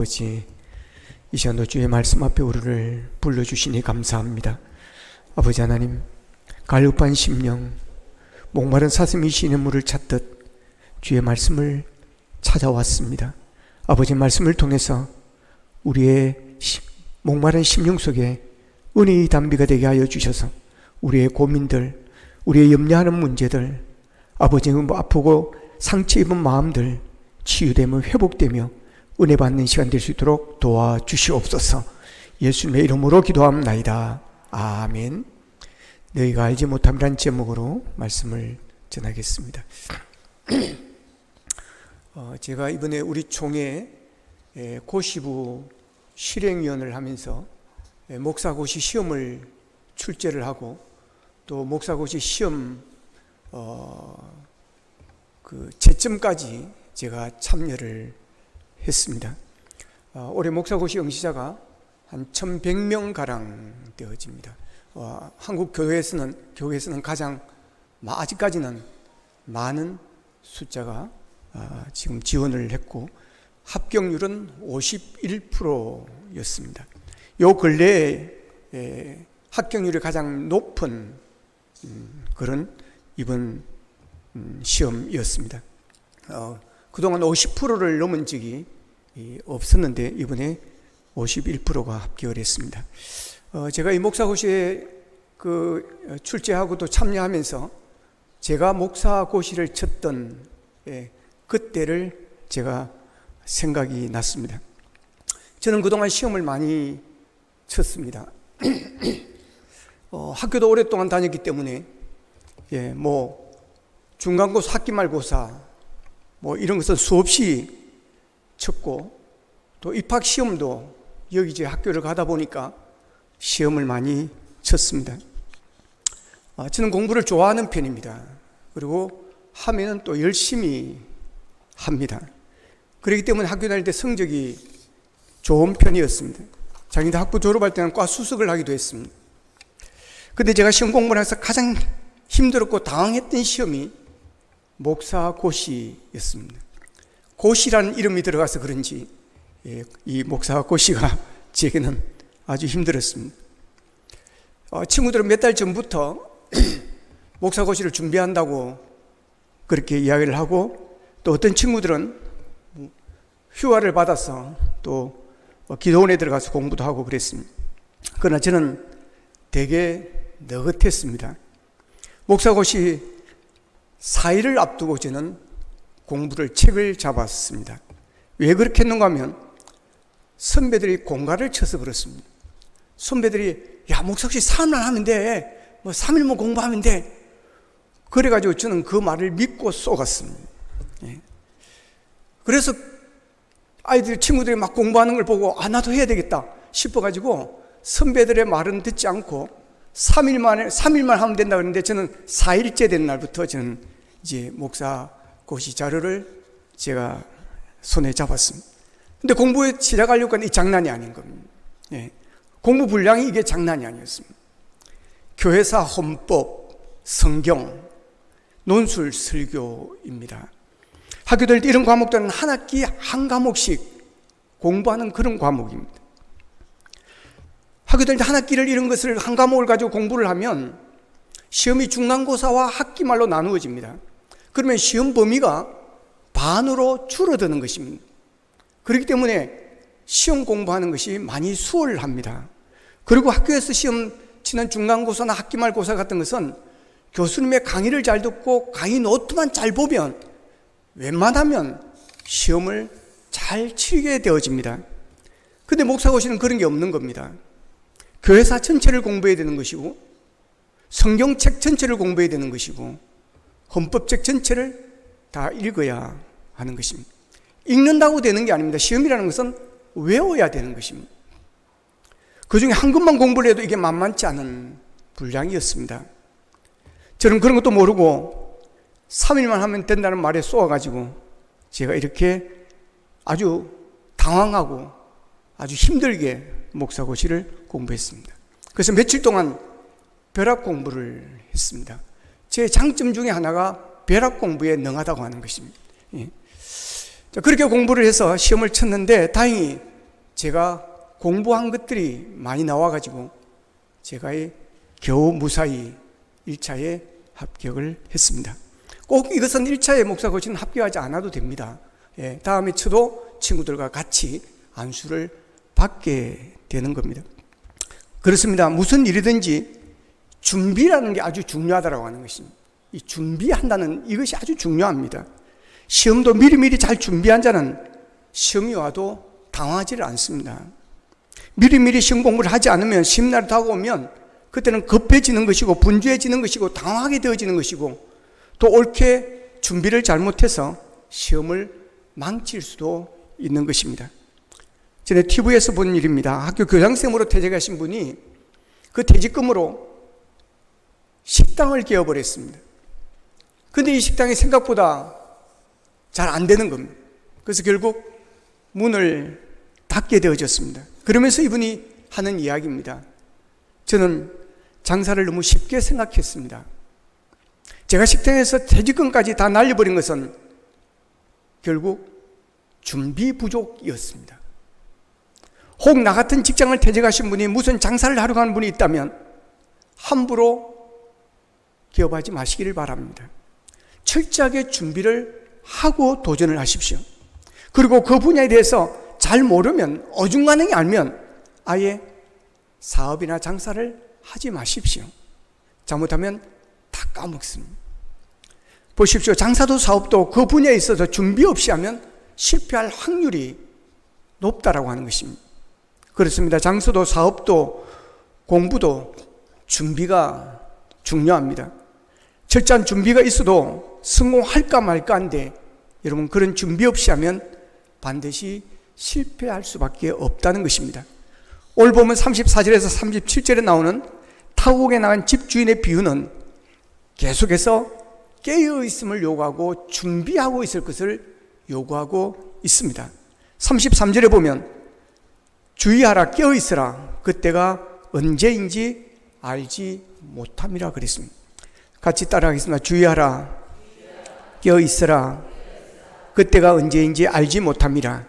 아버지, 이 시간도 주의 말씀 앞에 우리를 불러주시니 감사합니다. 아버지 하나님, 갈급한 심령, 목마른 사슴이 시냇물을 찾듯 주의 말씀을 찾아왔습니다. 아버지 말씀을 통해서 우리의 목마른 심령 속에 은혜의 담비가 되게 하여 주셔서 우리의 고민들, 우리의 염려하는 문제들, 아버지 아프고 상처 입은 마음들 치유되며 회복되며 은혜 받는 시간 될 수 있도록 도와주시옵소서. 예수님의 이름으로 기도합나이다. 아멘. 너희가 알지 못함이란 제목으로 말씀을 전하겠습니다. 제가 이번에 우리 총회 고시부 실행위원을 하면서 목사고시 시험을 출제를 하고 또 목사고시 시험 채점까지 제가 참여를 했습니다. 올해 목사고시 응시자가 한 1100명 가량 되어집니다. 한국 교회에서는 가장 아직까지는 많은 숫자가 지금 지원을 했고 합격률은 51%였습니다. 요 근래에 합격률이 가장 높은 그런 이번 시험이었습니다. 그동안 50%를 넘은 적이 없었는데 이번에 51%가 합격을 했습니다. 제가 이 목사고시에 출제하고 또 참여하면서 제가 목사고시를 쳤던 그때를 제가 생각이 났습니다. 저는 그동안 시험을 많이 쳤습니다. 학교도 오랫동안 다녔기 때문에 중간고사, 학기말고사 이런 것은 수없이 쳤고 또 입학시험도 여기저기 학교를 가다 보니까 시험을 많이 쳤습니다. 저는 공부를 좋아하는 편입니다. 그리고 하면은 또 열심히 합니다. 그렇기 때문에 학교 다닐 때 성적이 좋은 편이었습니다. 자기도 학부 졸업할 때는 과 수석을 하기도 했습니다. 근데 제가 시험 공부를 해서 가장 힘들었고 당황했던 시험이 목사고시였습니다. 고시라는 이름이 들어가서 그런지 이 목사고시가 제게는 아주 힘들었습니다. 친구들은 몇 달 전부터 목사고시를 준비한다고 그렇게 이야기를 하고 또 어떤 친구들은 휴가를 받아서 또 기도원에 들어가서 공부도 하고 그랬습니다. 그러나 저는 되게 느긋했습니다. 목사고시 4일을 앞두고 저는 책을 잡았습니다. 왜 그렇게 했는가 하면 선배들이 공가를 쳐서 그렇습니다. 선배들이 목사고시 3일만 하면 돼. 3일만 공부하면 돼. 그래가지고 저는 그 말을 믿고 쏘갔습니다. 그래서 친구들이 막 공부하는 걸 보고 나도 해야 되겠다 싶어가지고 선배들의 말은 듣지 않고 3일만 하면 된다 그랬는데 저는 4일째 된 날부터 저는 이제 목사고시 자료를 제가 손에 잡았습니다. 근데 공부에 시작하려고 하니 장난이 아닌 겁니다. 공부 분량이 이게 장난이 아니었습니다. 교회사, 헌법, 성경, 논술, 설교입니다. 학교 다닐 때 이런 과목들은 한 학기 한 과목씩 공부하는 그런 과목입니다. 학교 다닐 때 한 학기를 이런 것을 한 과목을 가지고 공부를 하면 시험이 중간고사와 학기말로 나누어집니다. 그러면 시험 범위가 반으로 줄어드는 것입니다. 그렇기 때문에 시험 공부하는 것이 많이 수월합니다. 그리고 학교에서 시험 치는 중간고사나 학기말고사 같은 것은 교수님의 강의를 잘 듣고 강의 노트만 잘 보면 웬만하면 시험을 잘 치게 되어집니다. 근데 목사고시는 그런 게 없는 겁니다. 교회사 전체를 공부해야 되는 것이고 성경책 전체를 공부해야 되는 것이고 헌법책 전체를 다 읽어야 하는 것입니다. 읽는다고 되는 게 아닙니다. 시험이라는 것은 외워야 되는 것입니다. 그중에 한 것만 공부를 해도 이게 만만치 않은 분량이었습니다. 저는 그런 것도 모르고 3일만 하면 된다는 말에 쏘아가지고 제가 이렇게 아주 당황하고 아주 힘들게 목사고시를 공부했습니다. 그래서 며칠 동안 벼락 공부를 했습니다. 제 장점 중에 하나가 벼락 공부에 능하다고 하는 것입니다. 그렇게 공부를 해서 시험을 쳤는데 다행히 제가 공부한 것들이 많이 나와가지고 제가 겨우 무사히 1차에 합격을 했습니다. 꼭 이것은 1차에 목사 코치는 합격하지 않아도 됩니다. 다음에 저도 친구들과 같이 안수를 받게 되는 겁니다. 그렇습니다. 무슨 일이든지 준비라는 게 아주 중요하다고 하는 것입니다. 이 준비한다는 이것이 아주 중요합니다. 시험도 미리미리 잘 준비한 자는 시험이 와도 당황하지를 않습니다. 미리미리 시험 공부를 하지 않으면 시험날이 다가오면 그때는 급해지는 것이고 분주해지는 것이고 당황하게 되어지는 것이고 또 옳게 준비를 잘못해서 시험을 망칠 수도 있는 것입니다. 전에 TV에서 본 일입니다. 학교 교장선생으로 퇴직하신 분이 그 퇴직금으로 식당을 개업버렸습니다. 그런데 이 식당이 생각보다 잘 안 되는 겁니다. 그래서 결국 문을 닫게 되어졌습니다. 그러면서 이분이 하는 이야기입니다. 저는 장사를 너무 쉽게 생각했습니다. 제가 식당에서 퇴직금까지 다 날려버린 것은 결국 준비 부족이었습니다. 혹 나 같은 직장을 퇴직하신 분이 무슨 장사를 하러 가는 분이 있다면 함부로 기업하지 마시기를 바랍니다. 철저하게 준비를 하고 도전을 하십시오. 그리고 그 분야에 대해서 잘 모르면 어중간하게 알면 아예 사업이나 장사를 하지 마십시오. 잘못하면 다 까먹습니다. 보십시오. 장사도 사업도 그 분야에 있어서 준비 없이 하면 실패할 확률이 높다라고 하는 것입니다. 그렇습니다. 장사도 사업도 공부도 준비가 중요합니다. 철저한 준비가 있어도 성공할까 말까 한데 여러분 그런 준비 없이 하면 반드시 실패할 수밖에 없다는 것입니다. 오늘 보면 34절에서 37절에 나오는 타국에 나간 집주인의 비유는 계속해서 깨어있음을 요구하고 준비하고 있을 것을 요구하고 있습니다. 33절에 보면 주의하라 깨어있으라 그때가 언제인지 알지 못함이라 그랬습니다. 같이 따라하겠습니다. 주의하라 깨어있으라 그때가 언제인지 알지 못함이라.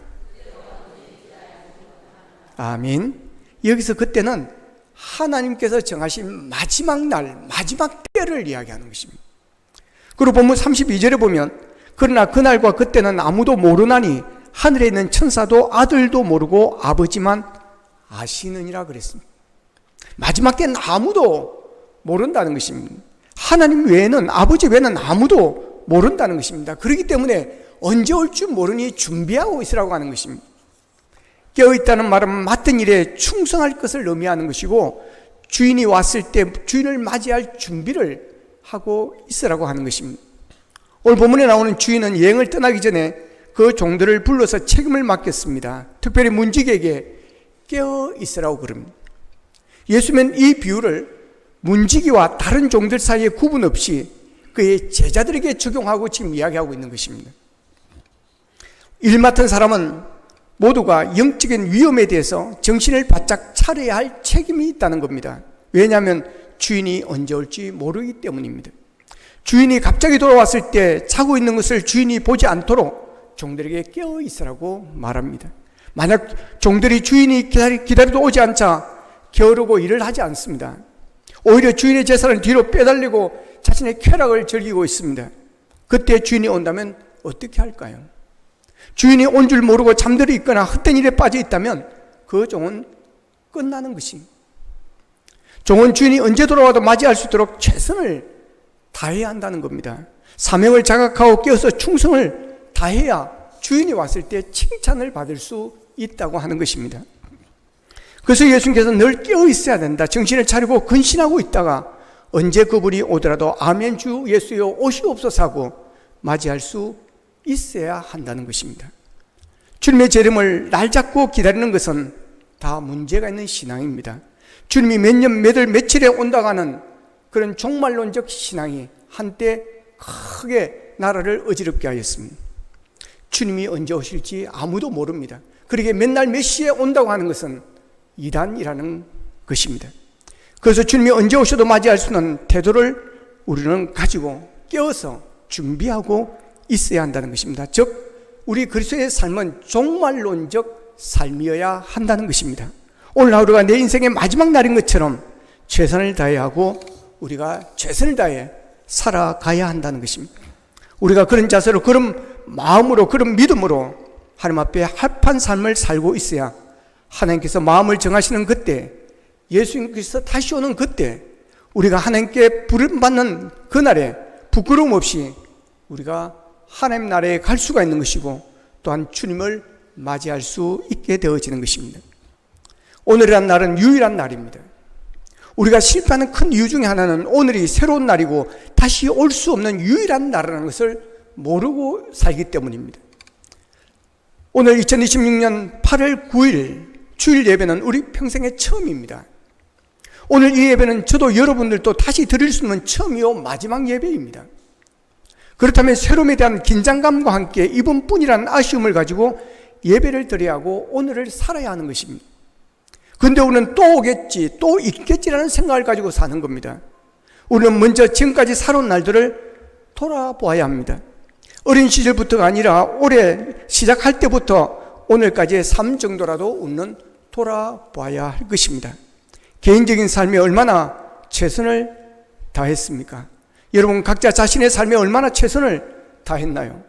아멘. 여기서 그때는 하나님께서 정하신 마지막 날, 마지막 때를 이야기하는 것입니다. 그리고 본문 32절에 보면 그러나 그날과 그때는 아무도 모르나니 하늘에 있는 천사도 아들도 모르고 아버지만 아시느니라 그랬습니다. 마지막 때는 아무도 모른다는 것입니다. 하나님 외에는, 아버지 외에는 아무도 모른다는 것입니다. 그렇기 때문에 언제 올 줄 모르니 준비하고 있으라고 하는 것입니다. 깨어있다는 말은 맡은 일에 충성할 것을 의미하는 것이고 주인이 왔을 때 주인을 맞이할 준비를 하고 있으라고 하는 것입니다. 오늘 본문에 나오는 주인은 여행을 떠나기 전에 그 종들을 불러서 책임을 맡겼습니다. 특별히 문지기에게 깨어있으라고 그럽니다. 예수님은 이 비유를 문지기와 다른 종들 사이에 구분 없이 그의 제자들에게 적용하고 지금 이야기하고 있는 것입니다. 일 맡은 사람은 모두가 영적인 위험에 대해서 정신을 바짝 차려야 할 책임이 있다는 겁니다. 왜냐하면 주인이 언제 올지 모르기 때문입니다. 주인이 갑자기 돌아왔을 때 자고 있는 것을 주인이 보지 않도록 종들에게 깨어 있으라고 말합니다. 만약 종들이 주인이 기다려도 오지 않자 게으르고 일을 하지 않습니다. 오히려 주인의 재산을 뒤로 빼달리고 자신의 쾌락을 즐기고 있습니다. 그때 주인이 온다면 어떻게 할까요? 주인이 온 줄 모르고 잠들어 있거나 헛된 일에 빠져 있다면 그 종은 끝나는 것입니다. 종은 주인이 언제 돌아와도 맞이할 수 있도록 최선을 다해야 한다는 겁니다. 사명을 자각하고 깨어서 충성을 다해야 주인이 왔을 때 칭찬을 받을 수 있다고 하는 것입니다. 그래서 예수님께서 늘 깨어 있어야 된다. 정신을 차리고 근신하고 있다가 언제 그분이 오더라도 아멘 주 예수여 오시옵소서 하고 맞이할 수 있어야 한다는 것입니다. 주님의 재림을 날 잡고 기다리는 것은 다 문제가 있는 신앙입니다. 주님이 몇 년, 몇 월, 며칠에 온다고 하는 그런 종말론적 신앙이 한때 크게 나라를 어지럽게 하였습니다. 주님이 언제 오실지 아무도 모릅니다. 그러기에 맨날 몇 시에 온다고 하는 것은 이단이라는 것입니다. 그래서 주님이 언제 오셔도 맞이할 수 있는 태도를 우리는 가지고 깨어서 준비하고 있어야 한다는 것입니다. 즉 우리 그리스도의 삶은 종말론적 삶이어야 한다는 것입니다. 오늘 하루가 내 인생의 마지막 날인 것처럼 최선을 다해야 하고 우리가 최선을 다해 살아가야 한다는 것입니다. 우리가 그런 자세로, 그런 마음으로, 그런 믿음으로 하나님 앞에 합한 삶을 살고 있어야 하나님께서 마음을 정하시는 그때, 예수님께서 다시 오는 그때, 우리가 하나님께 부름받는 그날에 부끄러움 없이 우리가 하나님 나라에 갈 수가 있는 것이고, 또한 주님을 맞이할 수 있게 되어지는 것입니다. 오늘이란 날은 유일한 날입니다. 우리가 실패하는 큰 이유 중에 하나는 오늘이 새로운 날이고 다시 올 수 없는 유일한 날이라는 것을 모르고 살기 때문입니다. 오늘 2026년 8월 9일 주일 예배는 우리 평생의 처음입니다. 오늘 이 예배는 저도 여러분들도 다시 드릴 수 있는 처음이요 마지막 예배입니다. 그렇다면 새로움에 대한 긴장감과 함께 이번뿐이라는 아쉬움을 가지고 예배를 드려야 하고 오늘을 살아야 하는 것입니다. 그런데 우리는 또 오겠지, 또 있겠지라는 생각을 가지고 사는 겁니다. 우리는 먼저 지금까지 살아온 날들을 돌아보아야 합니다. 어린 시절부터가 아니라 올해 시작할 때부터 오늘까지의 삶 정도라도 우리는 돌아봐야 할 것입니다. 개인적인 삶에 얼마나 최선을 다했습니까? 여러분 각자 자신의 삶에 얼마나 최선을 다했나요?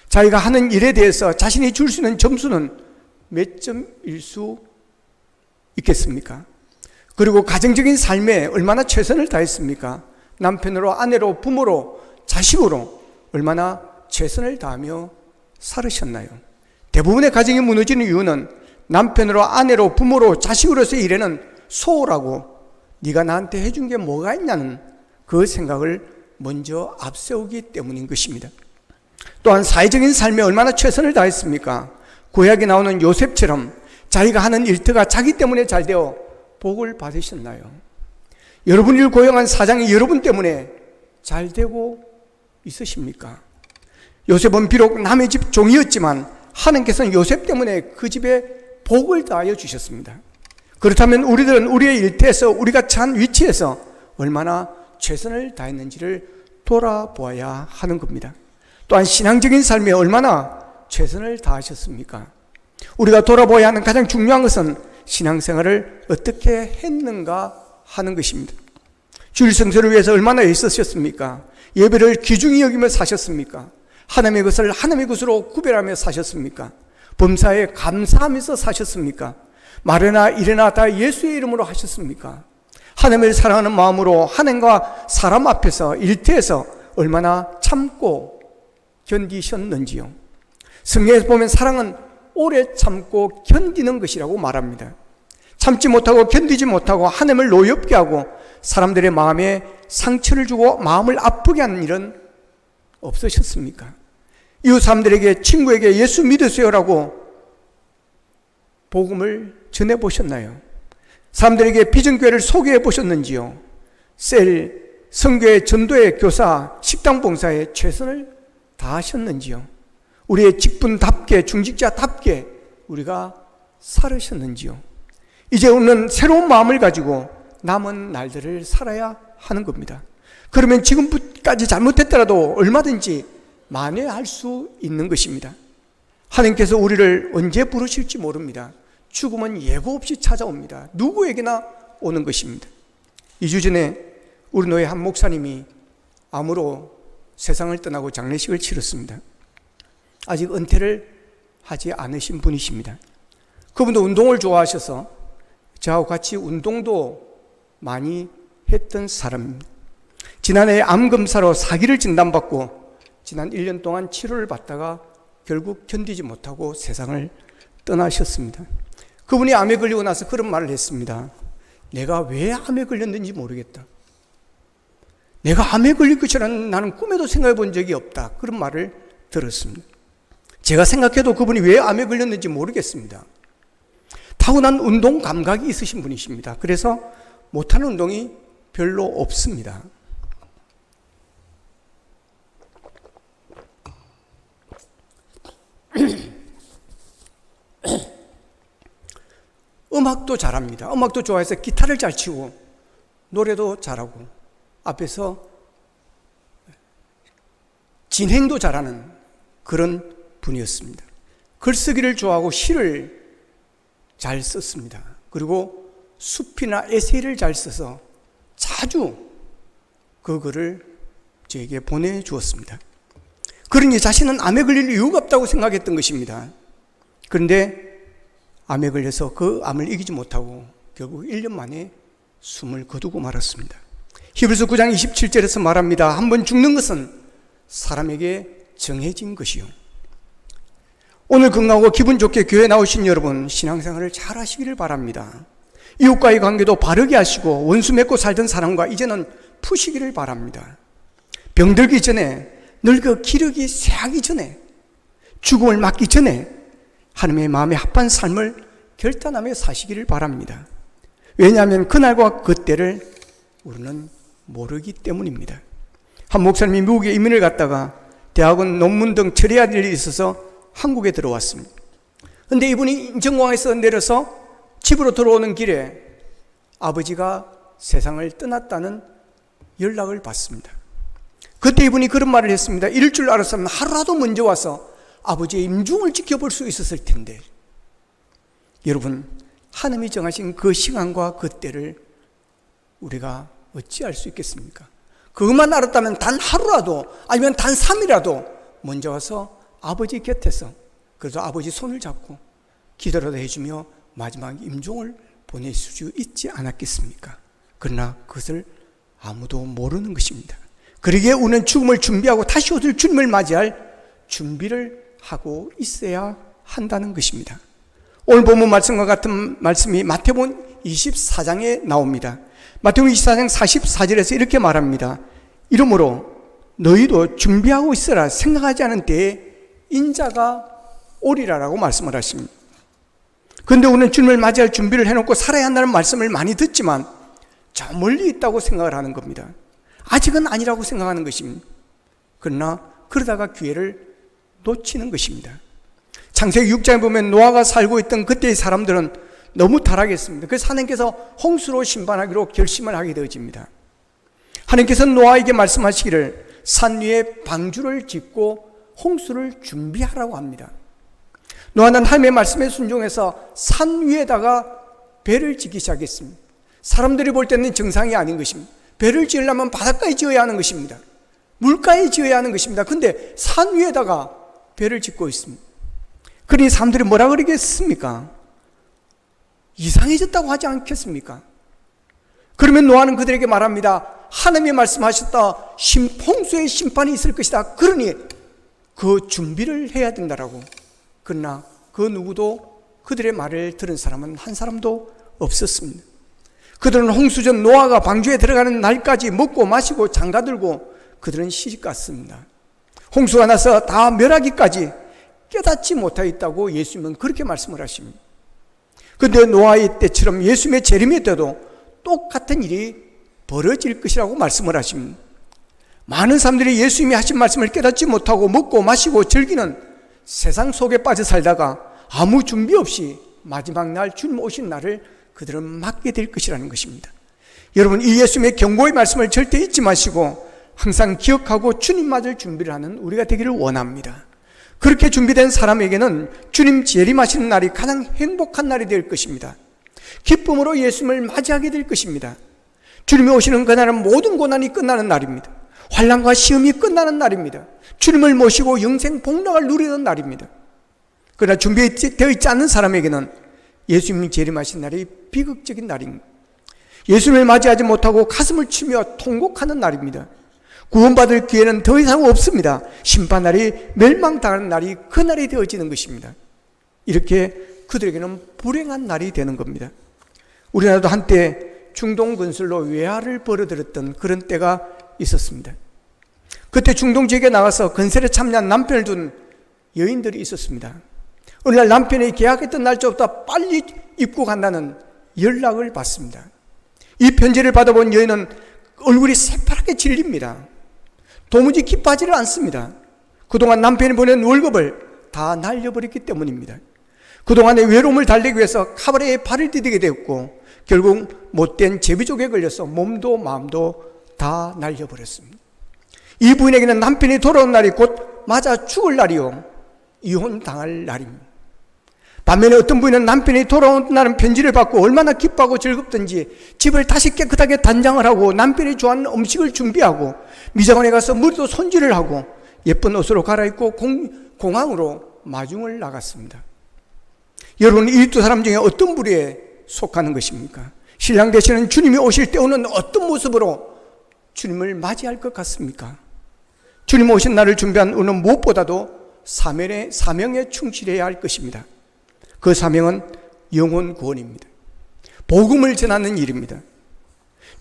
자기가 하는 일에 대해서 자신이 줄 수 있는 점수는 몇 점일 수 있겠습니까? 그리고 가정적인 삶에 얼마나 최선을 다했습니까? 남편으로, 아내로, 부모로, 자식으로 얼마나 최선을 다하며 살으셨나요? 대부분의 가정이 무너지는 이유는 남편으로, 아내로, 부모로, 자식으로서의 일에는 소홀하고 네가 나한테 해준 게 뭐가 있냐는 그 생각을 먼저 앞세우기 때문인 것입니다. 또한 사회적인 삶에 얼마나 최선을 다했습니까? 구약에 나오는 요셉처럼 자기가 하는 일터가 자기 때문에 잘 되어 복을 받으셨나요? 여러분을 고용한 사장이 여러분 때문에 잘 되고 있으십니까? 요셉은 비록 남의 집 종이었지만 하나님께서는 요셉 때문에 그 집에 복을 다하여 주셨습니다. 그렇다면 우리들은 우리의 일터에서, 우리가 처한 위치에서 얼마나 최선을 다했는지를 돌아보아야 하는 겁니다. 또한 신앙적인 삶에 얼마나 최선을 다하셨습니까? 우리가 돌아보아야 하는 가장 중요한 것은 신앙생활을 어떻게 했는가 하는 것입니다. 주일 성수를 위해서 얼마나 애쓰셨습니까? 예배를 귀중히 여기며 사셨습니까? 하나님의 것을 하나님의 것으로 구별하며 사셨습니까? 범사에 감사하면서 사셨습니까? 말이나 일이나 다 예수의 이름으로 하셨습니까? 하나님을 사랑하는 마음으로 하나님과 사람 앞에서, 일터에서 얼마나 참고 견디셨는지요. 성경에서 보면 사랑은 오래 참고 견디는 것이라고 말합니다. 참지 못하고 견디지 못하고 하나님을 노엽게 하고 사람들의 마음에 상처를 주고 마음을 아프게 하는 일은 없으셨습니까? 이웃 사람들에게, 친구에게 예수 믿으세요라고 복음을 전해보셨나요? 사람들에게 비전교회를 소개해 보셨는지요? 셀, 성교회, 전도회, 교사, 식당 봉사에 최선을 다하셨는지요? 우리의 직분답게, 중직자답게 우리가 살으셨는지요? 이제 우리는 새로운 마음을 가지고 남은 날들을 살아야 하는 겁니다. 그러면 지금까지 잘못했더라도 얼마든지 만회할 수 있는 것입니다. 하나님께서 우리를 언제 부르실지 모릅니다. 죽음은 예고 없이 찾아옵니다. 누구에게나 오는 것입니다. 2주 전에 우리 노예 한 목사님이 암으로 세상을 떠나고 장례식을 치렀습니다. 아직 은퇴를 하지 않으신 분이십니다. 그분도 운동을 좋아하셔서 저하고 같이 운동도 많이 했던 사람입니다. 지난해 암검사로 사기를 진단받고 지난 1년 동안 치료를 받다가 결국 견디지 못하고 세상을 떠나셨습니다. 그분이 암에 걸리고 나서 그런 말을 했습니다. 내가 왜 암에 걸렸는지 모르겠다. 내가 암에 걸릴 것이라는 나는 꿈에도 생각해 본 적이 없다. 그런 말을 들었습니다. 제가 생각해도 그분이 왜 암에 걸렸는지 모르겠습니다. 타고난 운동 감각이 있으신 분이십니다. 그래서 못하는 운동이 별로 없습니다. 음악도 잘합니다. 음악도 좋아해서 기타를 잘 치고 노래도 잘하고 앞에서 진행도 잘하는 그런 분이었습니다. 글쓰기를 좋아하고 시를 잘 썼습니다. 그리고 숲이나 에세이를 잘 써서 자주 그 글을 저에게 보내주었습니다. 그러니 자신은 암에 걸릴 이유가 없다고 생각했던 것입니다. 그런데 암에 걸려서 그 암을 이기지 못하고 결국 1년 만에 숨을 거두고 말았습니다. 히브리서 9장 27절에서 말합니다. 한번 죽는 것은 사람에게 정해진 것이요. 오늘 건강하고 기분 좋게 교회 나오신 여러분, 신앙생활을 잘 하시기를 바랍니다. 이웃과의 관계도 바르게 하시고 원수 맺고 살던 사람과 이제는 푸시기를 바랍니다. 병들기 전에, 늙어 기력이 쇠하기 전에, 죽음을 맞기 전에 하나님의 마음에 합한 삶을 결단하며 사시기를 바랍니다. 왜냐하면 그날과 그때를 우리는 모르기 때문입니다. 한 목사님이 미국에 이민을 갔다가 대학원 논문 등 처리해야 될 일이 있어서 한국에 들어왔습니다. 그런데 이분이 인천공항에서 내려서 집으로 들어오는 길에 아버지가 세상을 떠났다는 연락을 받습니다. 그때 이분이 그런 말을 했습니다. 이럴 줄 알았으면 하루라도 먼저 와서 아버지의 임종을 지켜볼 수 있었을 텐데. 여러분, 하나님이 정하신 그 시간과 그 때를 우리가 어찌 알 수 있겠습니까? 그것만 알았다면 단 하루라도 아니면 단 3일이라도 먼저 와서 아버지 곁에서, 그래서 아버지 손을 잡고 기도라도 해주며 마지막 임종을 보낼 수 있지 않았겠습니까? 그러나 그것을 아무도 모르는 것입니다. 그러기에 우리는 죽음을 준비하고 다시 오실 주님을 맞이할 준비를 하고 있어야 한다는 것입니다. 오늘 본문 말씀과 같은 말씀이 마태복음 24장에 나옵니다. 마태복음 24장 44절에서 이렇게 말합니다. 이러므로 너희도 준비하고 있어라. 생각하지 않은 때에 인자가 오리라라고 말씀을 하십니다. 그런데 우리는 주님을 맞이할 준비를 해놓고 살아야 한다는 말씀을 많이 듣지만 저 멀리 있다고 생각을 하는 겁니다. 아직은 아니라고 생각하는 것입니다. 그러나 그러다가 기회를 놓치는 것입니다. 창세기 6장에 보면 노아가 살고 있던 그때의 사람들은 너무 타락했습니다. 그래서 하나님께서 홍수로 심판하기로 결심을 하게 되어집니다. 하나님께서 노아에게 말씀하시기를 산 위에 방주를 짓고 홍수를 준비하라고 합니다. 노아는 하나님의 말씀에 순종해서 산 위에다가 배를 짓기 시작했습니다. 사람들이 볼 때는 정상이 아닌 것입니다. 배를 지으려면 바닷가에 지어야 하는 것입니다. 물가에 지어야 하는 것입니다. 그런데 산 위에다가 배를 짓고 있습니다. 그러니 사람들이 뭐라 그러겠습니까? 이상해졌다고 하지 않겠습니까? 그러면 노아는 그들에게 말합니다. 하나님이 말씀하셨다. 홍수의 심판이 있을 것이다. 그러니 그 준비를 해야 된다라고. 그러나 그 누구도 그들의 말을 들은 사람은 한 사람도 없었습니다. 그들은 홍수 전 노아가 방주에 들어가는 날까지 먹고 마시고 장가들고 그들은 시집갔습니다. 홍수가 나서 다 멸하기까지 깨닫지 못하였다고 예수님은 그렇게 말씀을 하십니다. 그런데 노아의 때처럼 예수님의 재림의 때도 똑같은 일이 벌어질 것이라고 말씀을 하십니다. 많은 사람들이 예수님이 하신 말씀을 깨닫지 못하고 먹고 마시고 즐기는 세상 속에 빠져 살다가 아무 준비 없이 마지막 날 주님 오신 날을 그들은 맞게 될 것이라는 것입니다. 여러분, 이 예수님의 경고의 말씀을 절대 잊지 마시고 항상 기억하고 주님 맞을 준비를 하는 우리가 되기를 원합니다. 그렇게 준비된 사람에게는 주님 재림하시는 날이 가장 행복한 날이 될 것입니다. 기쁨으로 예수님을 맞이하게 될 것입니다. 주님이 오시는 그날은 모든 고난이 끝나는 날입니다. 환난과 시험이 끝나는 날입니다. 주님을 모시고 영생 복락을 누리는 날입니다. 그러나 준비되어 있지 않는 사람에게는 예수님이 재림하신 날이 비극적인 날입니다. 예수님을 맞이하지 못하고 가슴을 치며 통곡하는 날입니다. 구원받을 기회는 더 이상 없습니다. 심판날이 멸망당하는 날이 그날이 되어지는 것입니다. 이렇게 그들에게는 불행한 날이 되는 겁니다. 우리나라도 한때 중동 건설로 외화를 벌어들였던 그런 때가 있었습니다. 그때 중동 지역에 나가서 건설에 참여한 남편을 둔 여인들이 있었습니다. 어느 날 남편이 계약했던 날짜보다 빨리 입국한다는 연락을 받습니다. 이 편지를 받아본 여인은 얼굴이 새파랗게 질립니다. 도무지 기뻐하지를 않습니다. 그동안 남편이 보낸 월급을 다 날려버렸기 때문입니다. 그동안의 외로움을 달래기 위해서 카바레에 발을 디디게 되었고 결국 못된 제비족에 걸려서 몸도 마음도 다 날려버렸습니다. 이 부인에게는 남편이 돌아온 날이 곧 맞아 죽을 날이요 이혼당할 날입니다. 반면에 어떤 분은 남편이 돌아온다는 편지를 받고 얼마나 기뻐하고 즐겁든지 집을 다시 깨끗하게 단장을 하고 남편이 좋아하는 음식을 준비하고 미장원에 가서 머리도 손질을 하고 예쁜 옷으로 갈아입고 공항으로 마중을 나갔습니다. 여러분, 이 두 사람 중에 어떤 부류에 속하는 것입니까? 신랑 되시는 주님이 오실 때 오는 어떤 모습으로 주님을 맞이할 것 같습니까? 주님 오신 날을 준비한 우리는 무엇보다도 사명에 충실해야 할 것입니다. 그 사명은 영혼 구원입니다. 복음을 전하는 일입니다.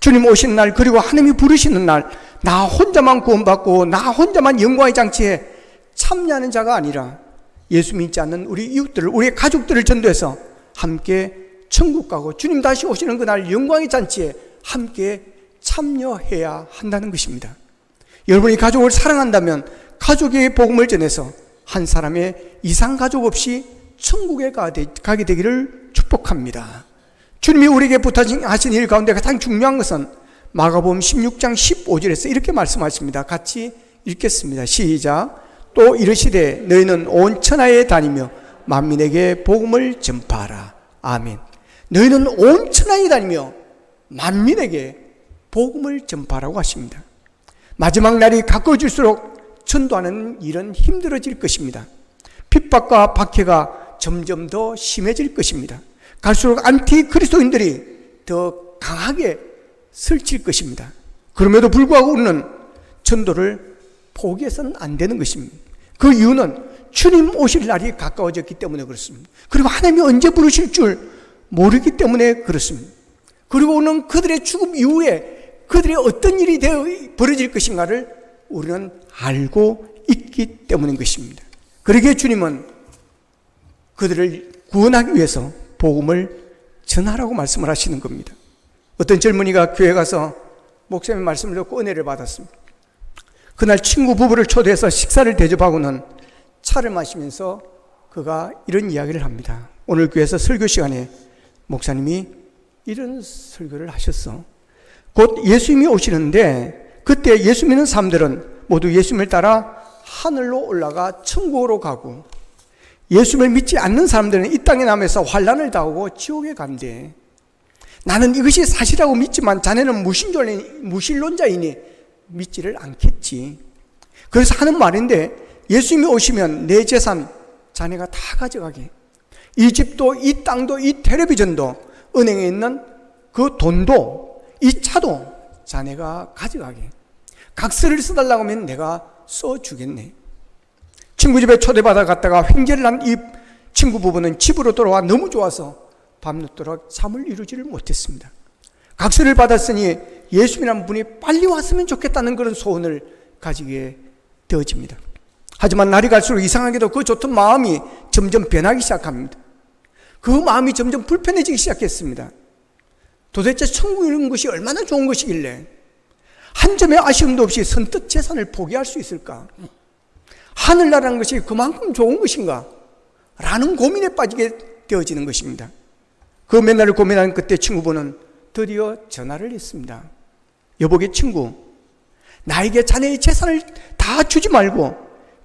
주님 오신 날, 그리고 하나님이 부르시는 날, 나 혼자만 구원받고 나 혼자만 영광의 장치에 참여하는 자가 아니라 예수 믿지 않는 우리 이웃들을, 우리의 가족들을 전도해서 함께 천국 가고 주님 다시 오시는 그날 영광의 잔치에 함께 참여해야 한다는 것입니다. 여러분이 가족을 사랑한다면 가족의 복음을 전해서 한 사람의 이상 가족 없이 천국에 가게 되기를 축복합니다. 주님이 우리에게 부탁하신 일 가운데 가장 중요한 것은 마가복음 16장 15절에서 이렇게 말씀하십니다. 같이 읽겠습니다. 시작. 또 이르시되 너희는 온 천하에 다니며 만민에게 복음을 전파하라. 아멘. 너희는 온 천하에 다니며 만민에게 복음을 전파하라고 하십니다. 마지막 날이 가까워질수록 전도하는 일은 힘들어질 것입니다. 핍박과 박해가 점점 더 심해질 것입니다. 갈수록 안티 그리스도인들이 더 강하게 설칠 것입니다. 그럼에도 불구하고 우리는 전도를 포기해서는 안 되는 것입니다. 그 이유는 주님 오실 날이 가까워졌기 때문에 그렇습니다. 그리고 하나님이 언제 부르실 줄 모르기 때문에 그렇습니다. 그리고 우리는 그들의 죽음 이후에 그들의 어떤 일이 벌어질 것인가를 우리는 알고 있기 때문인 것입니다. 그러기에 주님은 그들을 구원하기 위해서 복음을 전하라고 말씀을 하시는 겁니다. 어떤 젊은이가 교회 가서 목사님의 말씀을 듣고 은혜를 받았습니다. 그날 친구 부부를 초대해서 식사를 대접하고는 차를 마시면서 그가 이런 이야기를 합니다. 오늘 교회에서 설교 시간에 목사님이 이런 설교를 하셨어. 곧 예수님이 오시는데 그때 예수 믿는 사람들은 모두 예수님을 따라 하늘로 올라가 천국으로 가고 예수님을 믿지 않는 사람들은 이 땅에 남아서 환난을 당하고 지옥에 간대. 나는 이것이 사실이라고 믿지만 자네는 무신론자이니 믿지를 않겠지. 그래서 하는 말인데 예수님이 오시면 내 재산 자네가 다 가져가게. 이 집도 이 땅도 이 텔레비전도 은행에 있는 그 돈도 이 차도 자네가 가져가게. 각서를 써달라고 하면 내가 써주겠네. 친구 집에 초대받아 갔다가 횡재를 한 이 친구 부부는 집으로 돌아와 너무 좋아서 밤늦도록 잠을 이루지를 못했습니다. 각서를 받았으니 예수님이라는 분이 빨리 왔으면 좋겠다는 그런 소원을 가지게 되어집니다. 하지만 날이 갈수록 이상하게도 그 좋던 마음이 점점 변하기 시작합니다. 그 마음이 점점 불편해지기 시작했습니다. 도대체 천국이라는 것이 얼마나 좋은 것이길래 한 점의 아쉬움도 없이 선뜻 재산을 포기할 수 있을까? 하늘나라는 것이 그만큼 좋은 것인가? 라는 고민에 빠지게 되어지는 것입니다. 그 맨날을 고민하는 그때 친구분은 드디어 전화를 했습니다. 여보게 친구, 나에게 자네의 재산을 다 주지 말고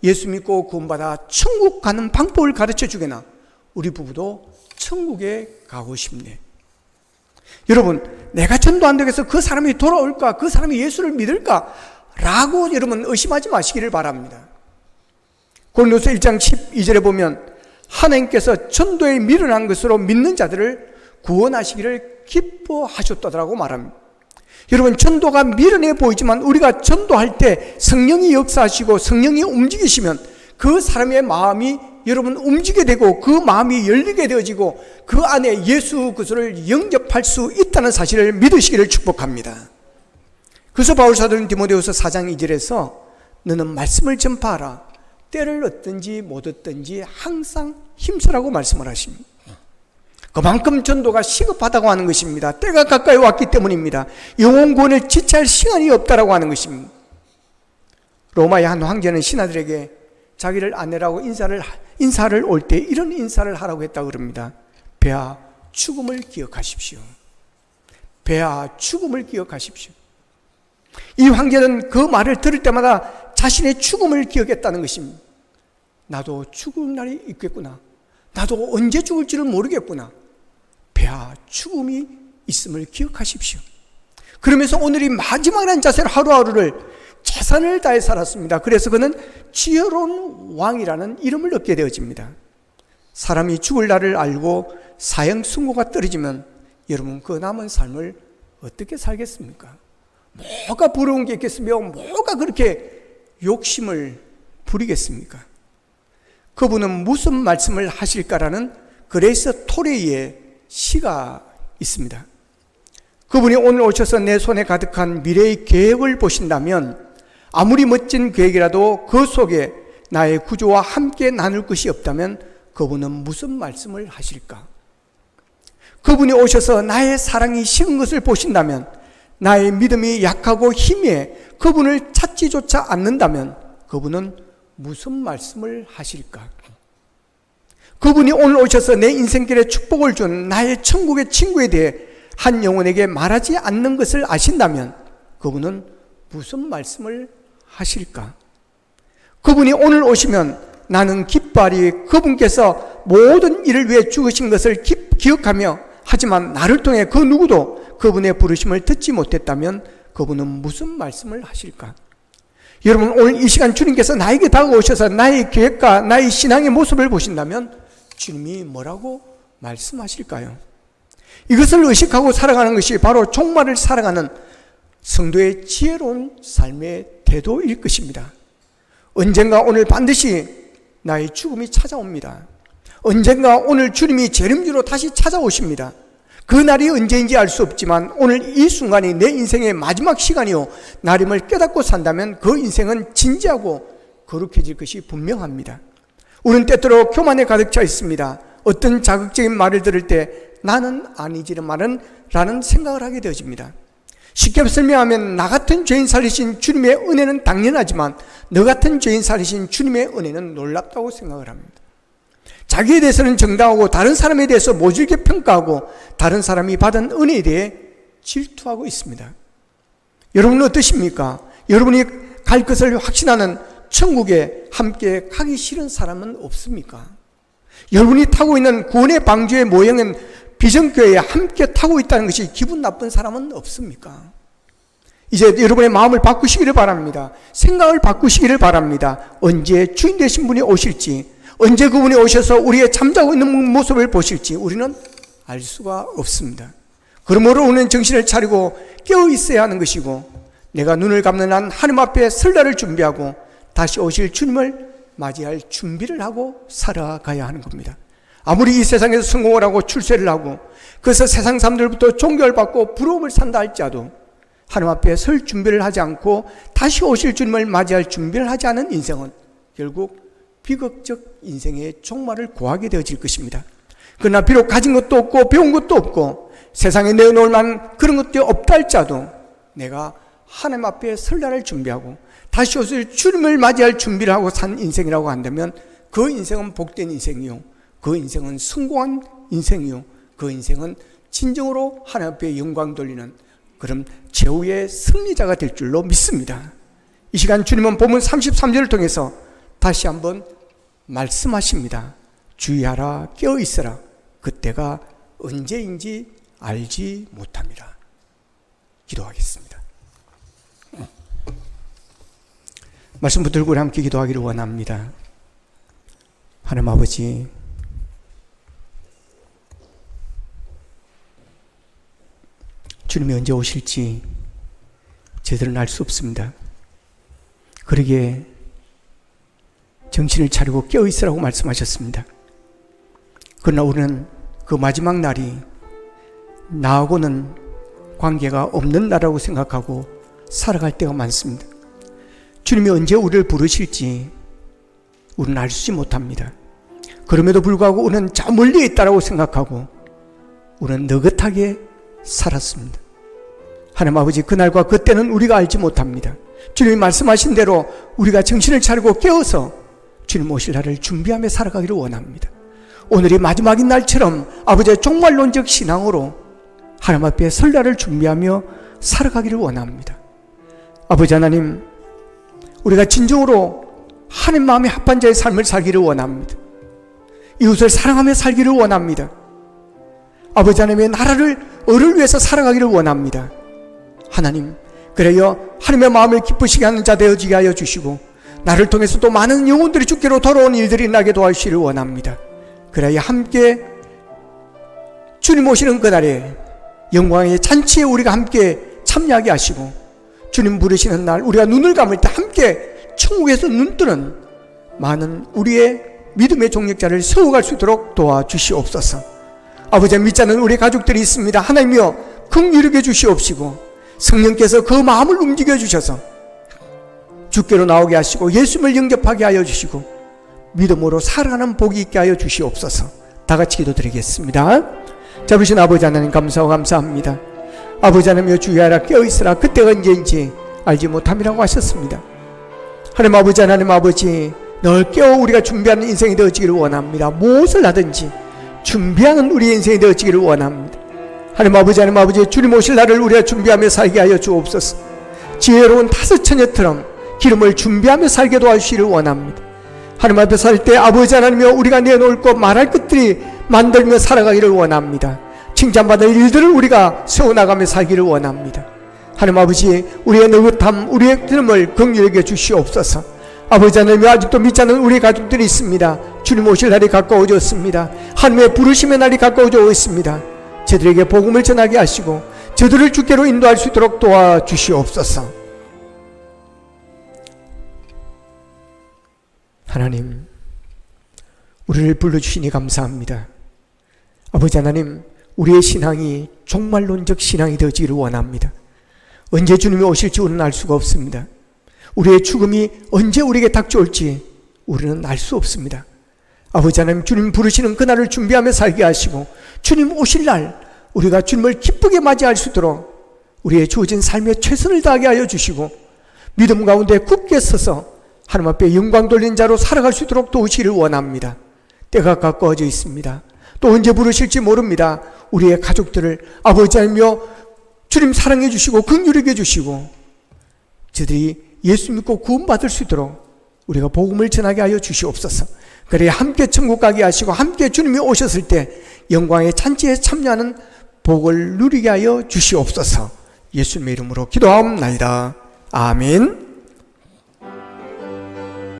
예수 믿고 구원받아 천국 가는 방법을 가르쳐 주게나. 우리 부부도 천국에 가고 싶네. 여러분, 내가 전도 안 되겠어 그 사람이 돌아올까? 그 사람이 예수를 믿을까? 라고 여러분 의심하지 마시기를 바랍니다. 고린도서 1장 12절에 보면 하나님께서 전도에 미련한 것으로 믿는 자들을 구원하시기를 기뻐하셨다라고 말합니다. 여러분, 전도가 미련해 보이지만 우리가 전도할 때 성령이 역사하시고 성령이 움직이시면 그 사람의 마음이 여러분 움직이게 되고 그 마음이 열리게 되어지고 그 안에 예수 그리스도를 영접할 수 있다는 사실을 믿으시기를 축복합니다. 그래서 바울 사도는 디모데후서 4장 2절에서 너는 말씀을 전파하라. 때를 얻든지 못 얻든지 항상 힘쓰라고 말씀을 하십니다. 그만큼 전도가 시급하다고 하는 것입니다. 때가 가까이 왔기 때문입니다. 영혼 구원을 지체할 시간이 없다라고 하는 것입니다. 로마의 한 황제는 신하들에게 자기를 아내라고 인사를 올 때 이런 인사를 하라고 했다고 그럽니다. 배아 죽음을 기억하십시오. 배아 죽음을 기억하십시오. 이 황제는 그 말을 들을 때마다 자신의 죽음을 기억했다는 것입니다. 나도 죽을 날이 있겠구나. 나도 언제 죽을지를 모르겠구나. 배아 죽음이 있음을 기억하십시오. 그러면서 오늘이 마지막이라는 자세로 하루하루를 최선을 다해 살았습니다. 그래서 그는 지혜로운 왕이라는 이름을 얻게 되어집니다. 사람이 죽을 날을 알고 사형 선고가 떨어지면 여러분 그 남은 삶을 어떻게 살겠습니까? 뭐가 부러운 게 있겠으며 뭐가 그렇게 욕심을 부리겠습니까? 그분은 무슨 말씀을 하실까라는 그레이스 토레이의 시가 있습니다. 그분이 오늘 오셔서 내 손에 가득한 미래의 계획을 보신다면 아무리 멋진 계획이라도 그 속에 나의 구조와 함께 나눌 것이 없다면 그분은 무슨 말씀을 하실까? 그분이 오셔서 나의 사랑이 식은 것을 보신다면, 나의 믿음이 약하고 힘에 그분을 찾지조차 않는다면 그분은 무슨 말씀을 하실까? 그분이 오늘 오셔서 내 인생길에 축복을 준 나의 천국의 친구에 대해 한 영혼에게 말하지 않는 것을 아신다면 그분은 무슨 말씀을 하실까? 그분이 오늘 오시면 나는 기뻐하리 그분께서 모든 일을 위해 죽으신 것을 기억하며, 하지만 나를 통해 그 누구도 그분의 부르심을 듣지 못했다면 그분은 무슨 말씀을 하실까? 여러분, 오늘 이 시간 주님께서 나에게 다가오셔서 나의 계획과 나의 신앙의 모습을 보신다면 주님이 뭐라고 말씀하실까요? 이것을 의식하고 살아가는 것이 바로 종말을 살아가는 성도의 지혜로운 삶의 태도일 것입니다. 언젠가 오늘 반드시 나의 죽음이 찾아옵니다. 언젠가 오늘 주님이 재림주로 다시 찾아오십니다. 그 날이 언제인지 알 수 없지만 오늘 이 순간이 내 인생의 마지막 시간이요 날임을 깨닫고 산다면 그 인생은 진지하고 거룩해질 것이 분명합니다. 우리는 때때로 교만에 가득 차 있습니다. 어떤 자극적인 말을 들을 때 나는 아니지는 말은 라는 생각을 하게 되어집니다. 쉽게 설명하면 나 같은 죄인 살리신 주님의 은혜는 당연하지만 너 같은 죄인 살리신 주님의 은혜는 놀랍다고 생각을 합니다. 자기에 대해서는 정당하고 다른 사람에 대해서 모질게 평가하고 다른 사람이 받은 은혜에 대해 질투하고 있습니다. 여러분은 어떠십니까? 여러분이 갈 것을 확신하는 천국에 함께 가기 싫은 사람은 없습니까? 여러분이 타고 있는 구원의 방주의 모형은 비전교회에 함께 타고 있다는 것이 기분 나쁜 사람은 없습니까? 이제 여러분의 마음을 바꾸시기를 바랍니다. 생각을 바꾸시기를 바랍니다. 언제 주인 되신 분이 오실지, 언제 그분이 오셔서 우리의 잠자고 있는 모습을 보실지 우리는 알 수가 없습니다. 그러므로 우리는 정신을 차리고 깨어 있어야 하는 것이고, 내가 눈을 감는 한 하나님 앞에 설 날을 준비하고 다시 오실 주님을 맞이할 준비를 하고 살아가야 하는 겁니다. 아무리 이 세상에서 성공을 하고 출세를 하고 그래서 세상 사람들부터 존경을 받고 부러움을 산다 할지라도 하나님 앞에 설 준비를 하지 않고 다시 오실 주님을 맞이할 준비를 하지 않은 인생은 결국 비극적 인생의 종말을 고하게 되어질 것입니다. 그러나 비록 가진 것도 없고 배운 것도 없고 세상에 내어놓을 만한 그런 것도 없다 할지라도 내가 하나님 앞에 설 날을 준비하고 다시 오실 주님을 맞이할 준비를 하고 산 인생이라고 한다면 그 인생은 복된 인생이요, 그 인생은 성공한 인생이요, 그 인생은 진정으로 하나님 앞에 영광 돌리는 그런 최후의 승리자가 될 줄로 믿습니다. 이 시간 주님은 본문 33절을 통해서 다시 한번 말씀하십니다. 주의하라, 깨어 있어라. 그때가 언제인지 알지 못합니다. 기도하겠습니다. 말씀 붙들고 우리 함께 기도하기를 원합니다. 하나님 아버지, 주님이 언제 오실지 제대로 알 수 없습니다. 그러기에 정신을 차리고 깨어있으라고 말씀하셨습니다. 그러나 우리는 그 마지막 날이 나하고는 관계가 없는 날이라고 생각하고 살아갈 때가 많습니다. 주님이 언제 우리를 부르실지 우리는 알지 못합니다. 그럼에도 불구하고 우리는 저 멀리에 있다고 생각하고 우리는 느긋하게 살았습니다. 하나님 아버지, 그날과 그때는 우리가 알지 못합니다. 주님이 말씀하신 대로 우리가 정신을 차리고 깨어서 주님 오실 날을 준비하며 살아가기를 원합니다. 오늘이 마지막인 날처럼 아버지의 종말론적 신앙으로 하나님 앞에 설 날을 준비하며 살아가기를 원합니다. 아버지 하나님, 우리가 진정으로 하나님 마음에 합한 자의 삶을 살기를 원합니다. 이웃을 사랑하며 살기를 원합니다. 아버지 하나님의 나라를 을을 위해서 살아가기를 원합니다. 하나님, 그래요 하나님의 마음을 기쁘시게 하는 자 되어지게 하여 주시고 나를 통해서 또 많은 영혼들이 주께로 돌아온 일들이 나게 도와주시기를 원합니다. 그래야 함께 주님 오시는 그날에 영광의 잔치에 우리가 함께 참여하게 하시고 주님 부르시는 날 우리가 눈을 감을 때 함께 천국에서 눈뜨는 많은 우리의 믿음의 종력자를 세워갈 수 있도록 도와주시옵소서. 아버지, 믿지 않는 우리 가족들이 있습니다. 하나님이여 긍휼히 여겨 주시옵시고 성령께서 그 마음을 움직여 주셔서 주께로 나오게 하시고 예수님을 영접하게 하여 주시고 믿음으로 살아가는 복이 있게 하여 주시옵소서. 다 같이 기도드리겠습니다. 잡으신 아버지 하나님 감사하고 감사합니다. 아버지 하나님여 주의하라 깨어있으라 그때가 언제인지 알지 못함이라고 하셨습니다. 하나님 아버지 하나님 아버지 늘 깨어 우리가 준비하는 인생이 되어지기를 원합니다. 무엇을 하든지 준비하는 우리의 인생이 되어지기를 원합니다. 하나님 아버지 하나님 아버지 주님 오실 날을 우리가 준비하며 살게 하여 주옵소서. 지혜로운 다섯 처녀처럼 기름을 준비하며 살게 도와주시기를 원합니다. 하나님 앞에 살 때 아버지 하나님여 우리가 내놓을 것 말할 것들이 만들며 살아가기를 원합니다. 칭찬받을 일들을 우리가 세워나가며 살기를 원합니다. 하나님 아버지 우리의 느긋함 우리의 기름을 긍휼하게 주시옵소서. 아버지 하나님 아직도 믿지 않는 우리 가족들이 있습니다. 주님 오실 날이 가까워졌습니다. 하나님의 부르심의 날이 가까워져 있습니다. 저들에게 복음을 전하게 하시고 저들을 주께로 인도할 수 있도록 도와주시옵소서. 하나님 우리를 불러주시니 감사합니다. 아버지 하나님 우리의 신앙이 종말론적 신앙이 되어지기를 원합니다. 언제 주님이 오실지 우리는 알 수가 없습니다. 우리의 죽음이 언제 우리에게 닥쳐올지 우리는 알 수 없습니다. 아버지 하나님 주님 부르시는 그날을 준비하며 살게 하시고 주님 오실 날 우리가 주님을 기쁘게 맞이할 수 있도록 우리의 주어진 삶에 최선을 다하게 하여 주시고 믿음 가운데 굳게 서서 하나님 앞에 영광 돌린 자로 살아갈 수 있도록 도우시기를 원합니다. 때가 가까워져 있습니다. 또 언제 부르실지 모릅니다. 우리의 가족들을 아버지 하나님여 주님 사랑해 주시고 긍휼히 여겨 주시고 저들이 예수 믿고 구원받을 수 있도록 우리가 복음을 전하게 하여 주시옵소서. 그래야 함께 천국 가게 하시고 함께 주님이 오셨을 때 영광의 잔치에 참여하는 복을 누리게 하여 주시옵소서. 예수님의 이름으로 기도하옵나이다. 아멘.